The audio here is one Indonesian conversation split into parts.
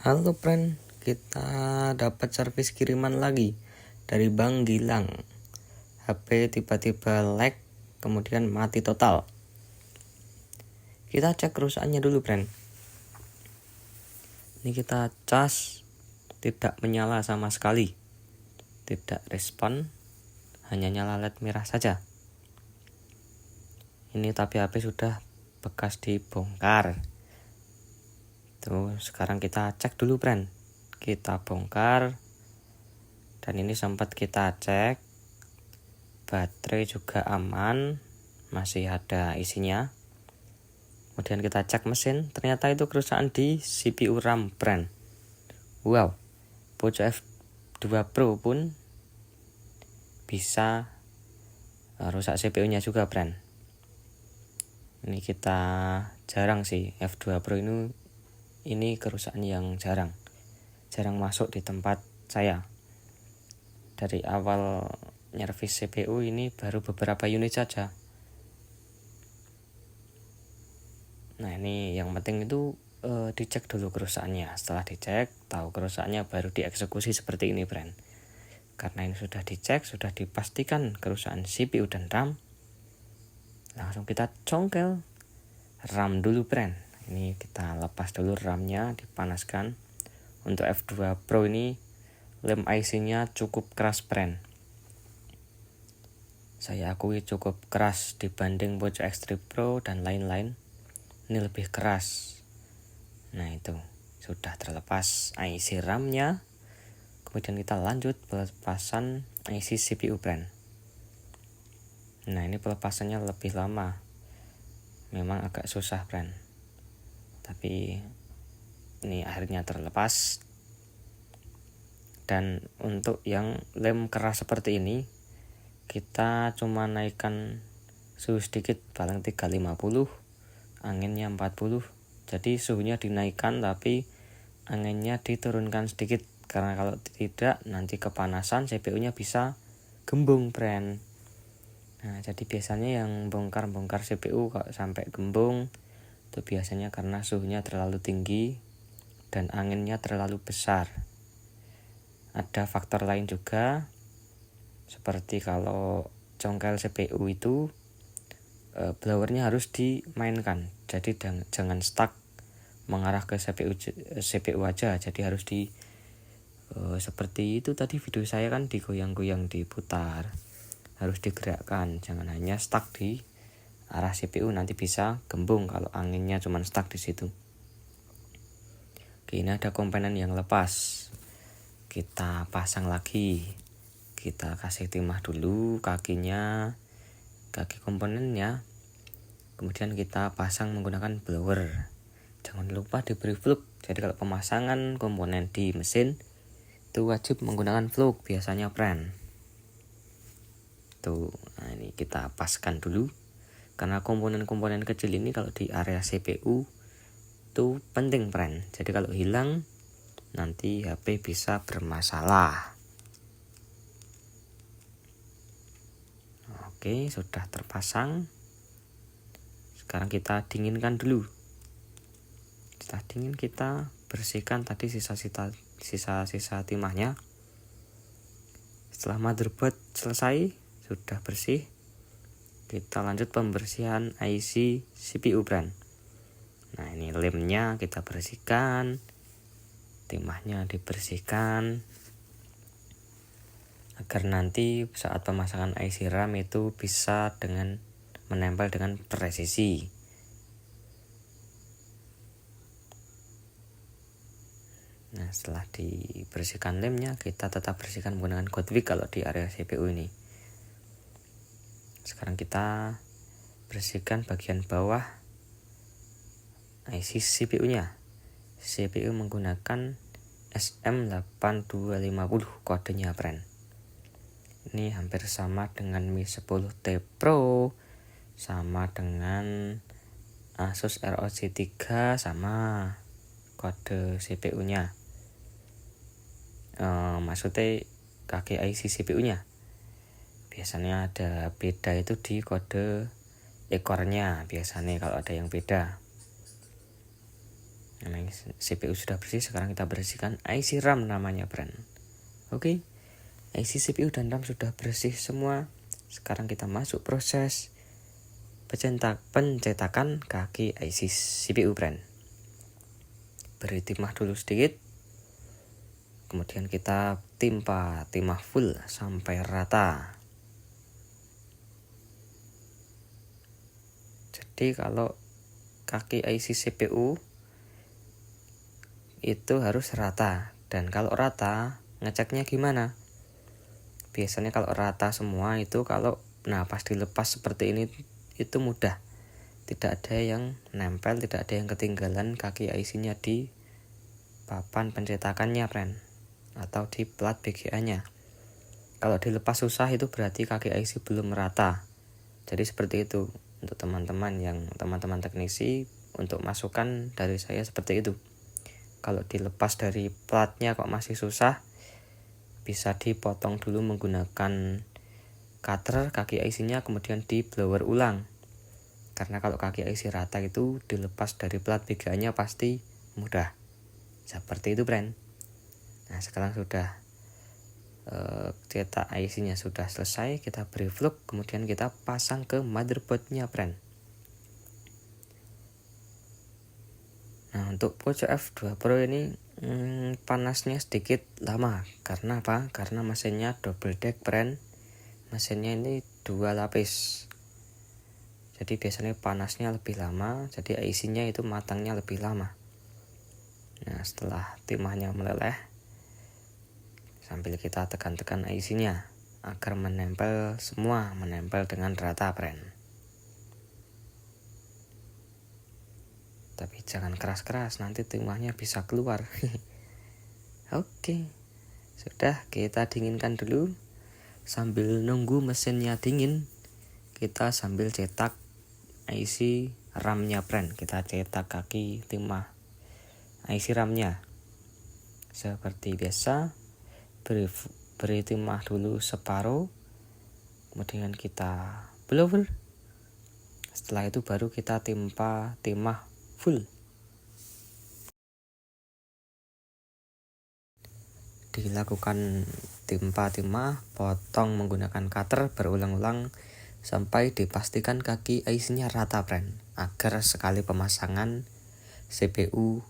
Halo friend, kita dapat servis kiriman lagi dari Bang Gilang. HP tiba-tiba lag, kemudian mati total. Kita cek kerusakannya dulu friend. Ini kita cas, tidak menyala sama sekali. Tidak respon, hanya nyala LED merah saja. Ini tapi HP sudah bekas dibongkar. Tuh, sekarang kita cek dulu friend. Kita bongkar. Dan ini sempat kita cek. Baterai juga aman, masih ada isinya. Kemudian kita cek mesin, ternyata itu kerusakan di CPU RAM friend. Wow, pojok F2 Pro pun bisa rusak CPU-nya juga friend. Ini kita jarang sih, F2 Pro ini kerusakan yang jarang masuk di tempat saya. Dari awal nyervis CPU ini baru beberapa unit saja. Nah ini yang penting itu dicek dulu kerusakannya. Setelah dicek, tahu kerusakannya baru dieksekusi seperti ini friend. Karena ini sudah dicek, sudah dipastikan kerusakan CPU dan RAM, langsung kita congkel RAM dulu friend. Ini kita lepas dulu RAM-nya, dipanaskan. Untuk F2 Pro ini lem IC-nya cukup keras friend. Saya akui cukup keras dibanding pojok X3 Pro dan lain-lain. Ini lebih keras. Nah itu sudah terlepas IC RAM-nya. Kemudian kita lanjut pelepasan IC CPU friend. Nah ini pelepasannya lebih lama. Memang agak susah friend. Tapi ini akhirnya terlepas. Dan untuk yang lem keras seperti ini, kita cuma naikkan suhu sedikit, paling 350, anginnya 40. Jadi suhunya dinaikkan tapi anginnya diturunkan sedikit, karena kalau tidak nanti kepanasan CPU-nya bisa gembung friend. Nah jadi biasanya yang bongkar-bongkar CPU kalau sampai gembung itu biasanya karena suhunya terlalu tinggi dan anginnya terlalu besar. Ada faktor lain juga, seperti kalau congkel CPU itu blowernya harus dimainkan. Jadi jangan stuck mengarah ke CPU aja. Jadi harus seperti itu tadi video saya kan, digoyang-goyang, diputar. Harus digerakkan, jangan hanya stuck di arah CPU, nanti bisa gembung kalau anginnya cuma stuck di situ. Oke, ini ada komponen yang lepas. Kita pasang lagi. Kita kasih timah dulu kakinya, kaki komponennya. Kemudian kita pasang menggunakan blower. Jangan lupa diberi fluk. Jadi kalau pemasangan komponen di mesin itu wajib menggunakan fluk biasanya friend. Tuh, nah ini kita paskan dulu. Karena komponen-komponen kecil ini kalau di area CPU itu penting friend. Jadi kalau hilang nanti HP bisa bermasalah. Oke, sudah terpasang. Sekarang kita dinginkan dulu. Setelah dingin kita bersihkan tadi sisa-sisa timahnya. Setelah motherboard selesai, sudah bersih, kita lanjut pembersihan IC CPU friend. Nah ini lemnya kita bersihkan, timahnya dibersihkan, agar nanti saat pemasangan IC RAM itu bisa menempel dengan presisi. Nah setelah dibersihkan lemnya, kita tetap bersihkan menggunakan Godwick kalau di area CPU ini. Sekarang kita bersihkan bagian bawah IC CPU-nya. CPU menggunakan SM8250 kodenya friend. Ini hampir sama dengan Mi 10T Pro, sama dengan Asus ROG 3, sama kode CPU-nya. Maksudnya kaki IC CPU-nya. Biasanya ada beda itu di kode ekornya, biasanya kalau ada yang beda. Nah, CPU sudah bersih, sekarang kita bersihkan IC RAM namanya friend. Oke, IC CPU dan RAM sudah bersih semua. Sekarang kita masuk proses pencetakan kaki IC CPU friend. Beri timah dulu sedikit, kemudian kita timah full sampai rata. Jadi kalau kaki IC CPU itu harus rata, dan kalau rata ngeceknya gimana? Biasanya kalau rata semua itu pas dilepas seperti ini itu mudah, tidak ada yang nempel, tidak ada yang ketinggalan kaki IC-nya di papan pencetakannya friend, atau di plat BGA-nya. Kalau dilepas susah itu berarti kaki IC belum rata. Jadi seperti itu untuk teman-teman teknisi, untuk masukan dari saya seperti itu. Kalau dilepas dari platnya kok masih susah, bisa dipotong dulu menggunakan cutter kaki IC-nya, kemudian di blower ulang. Karena kalau kaki IC rata itu dilepas dari plat BGA-nya pasti mudah. Seperti itu friend. Nah, sekarang sudah cetak IC-nya sudah selesai, kita beri plug, kemudian kita pasang ke motherboard-nya friend. Nah, untuk pojok F2 Pro ini panasnya sedikit lama. Karena apa? Karena mesinnya double deck friend. Mesinnya ini 2 lapis. Jadi biasanya panasnya lebih lama, jadi IC-nya itu matangnya lebih lama. Nah, setelah timahnya meleleh, sambil kita tekan-tekan IC-nya agar menempel dengan rata friend. Tapi jangan keras-keras, nanti timahnya bisa keluar. Oke, sudah, kita dinginkan dulu. Sambil nunggu mesinnya dingin, kita sambil cetak IC RAM-nya friend. Kita cetak kaki timah IC RAM-nya seperti biasa. Beri timah dulu separuh, kemudian kita blower. Setelah itu baru kita timah full. Dilakukan timah, potong menggunakan cutter berulang-ulang sampai dipastikan kaki IC-nya rata friend, agar sekali pemasangan CPU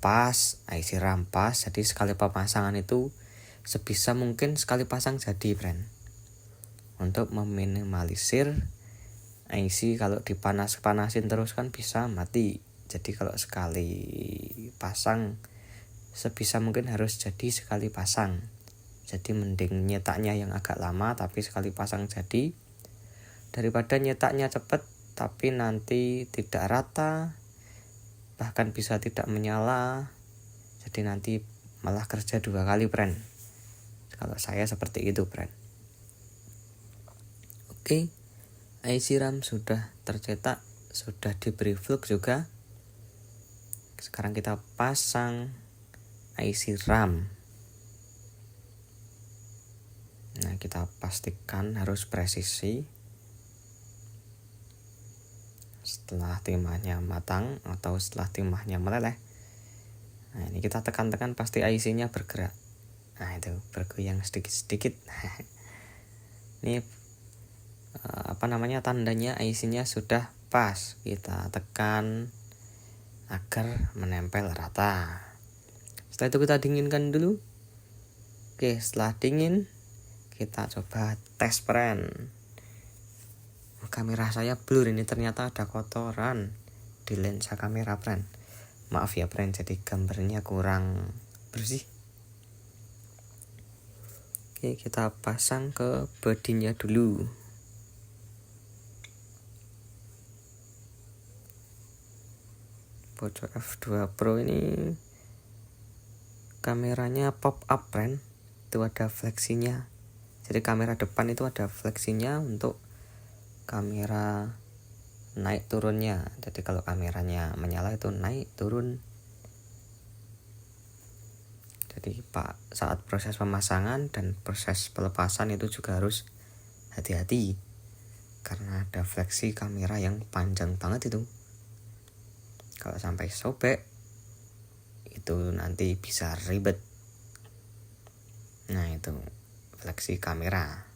pas, IC RAM pas. Jadi sekali pemasangan itu sebisa mungkin sekali pasang jadi friend, untuk meminimalisir IC kalau dipanas-panasin terus kan bisa mati. Jadi kalau sekali pasang sebisa mungkin harus jadi sekali pasang. Jadi mending nyetaknya yang agak lama tapi sekali pasang jadi, daripada nyetaknya cepet tapi nanti tidak rata, bahkan bisa tidak menyala, jadi nanti malah kerja 2 kali friend. Kalau saya seperti itu friend. Oke, IC RAM sudah tercetak, sudah diberi plug juga. Sekarang kita pasang IC RAM. Nah, kita pastikan harus presisi. Setelah timahnya matang atau setelah timahnya meleleh, nah ini kita tekan-tekan pasti IC-nya bergerak. Nah, itu bergoyang sedikit-sedikit. Ini tandanya IC-nya sudah pas. Kita tekan agar menempel rata. Setelah itu kita dinginkan dulu. Oke, setelah dingin kita coba tes friend. Kamera saya blur, ini ternyata ada kotoran di lensa kamera friend. Maaf ya friend, jadi gambarnya kurang bersih. Oke, kita pasang ke bodinya dulu. Pojok F2 Pro ini kameranya pop up friend. Itu ada fleksinya. Jadi kamera depan itu ada fleksinya untuk kamera naik turunnya. Jadi kalau kameranya menyala itu naik turun. Jadi saat proses pemasangan dan proses pelepasan itu juga harus hati-hati, karena ada fleksi kamera yang panjang banget itu. Kalau sampai sobek itu nanti bisa ribet. Nah itu fleksi kamera.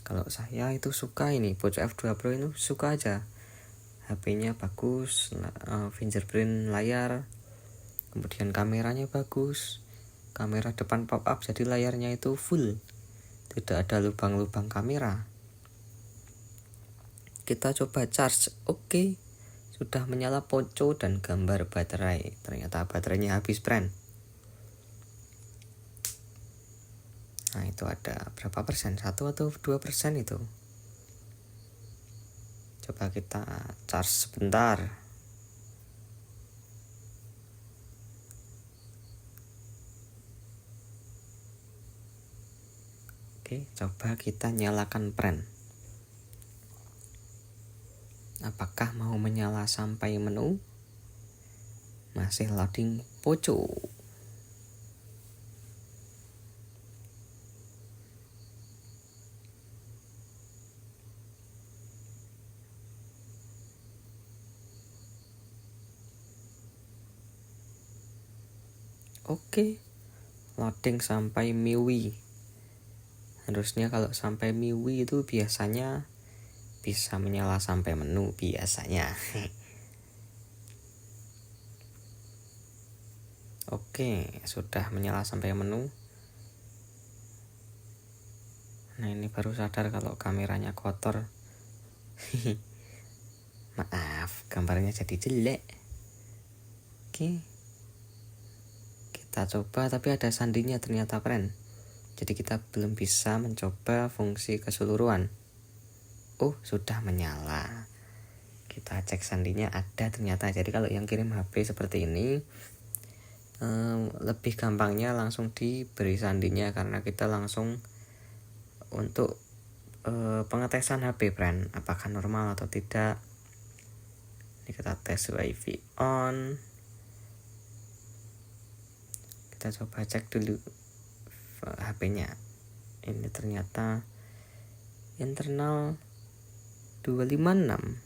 Kalau saya itu suka ini Poco F2 Pro itu suka aja, HP-nya bagus, fingerprint layar, kemudian kameranya bagus, kamera depan pop up jadi layarnya itu full, tidak ada lubang-lubang kamera. Kita coba charge, oke. Sudah menyala Poco dan gambar baterai, ternyata baterainya habis friend. Nah itu ada berapa persen, 1 atau 2% itu. Coba kita charge sebentar. Oke, coba kita nyalakan friend. Apakah mau menyala sampai menu? Masih loading Poco. Oke, loading sampai MIUI. Harusnya kalau sampai MIUI itu biasanya bisa menyala sampai menu biasanya. Oke, sudah menyala sampai menu. Nah ini baru sadar kalau kameranya kotor. Maaf, gambarnya jadi jelek. Oke, kita coba, tapi ada sandinya ternyata friend. Jadi kita belum bisa mencoba fungsi keseluruhan. Oh, sudah menyala. Kita cek sandinya ada ternyata. Jadi kalau yang kirim HP seperti ini, lebih gampangnya langsung diberi sandinya, karena kita langsung untuk pengetesan HP friend, apakah normal atau tidak. Ini kita tes WiFi on. Kita coba cek dulu HP-nya. Ini ternyata internal 256.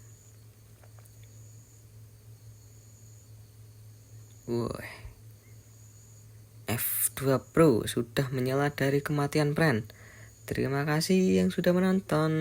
F2 Pro sudah menyala dari kematian friend. Terima kasih yang sudah menonton.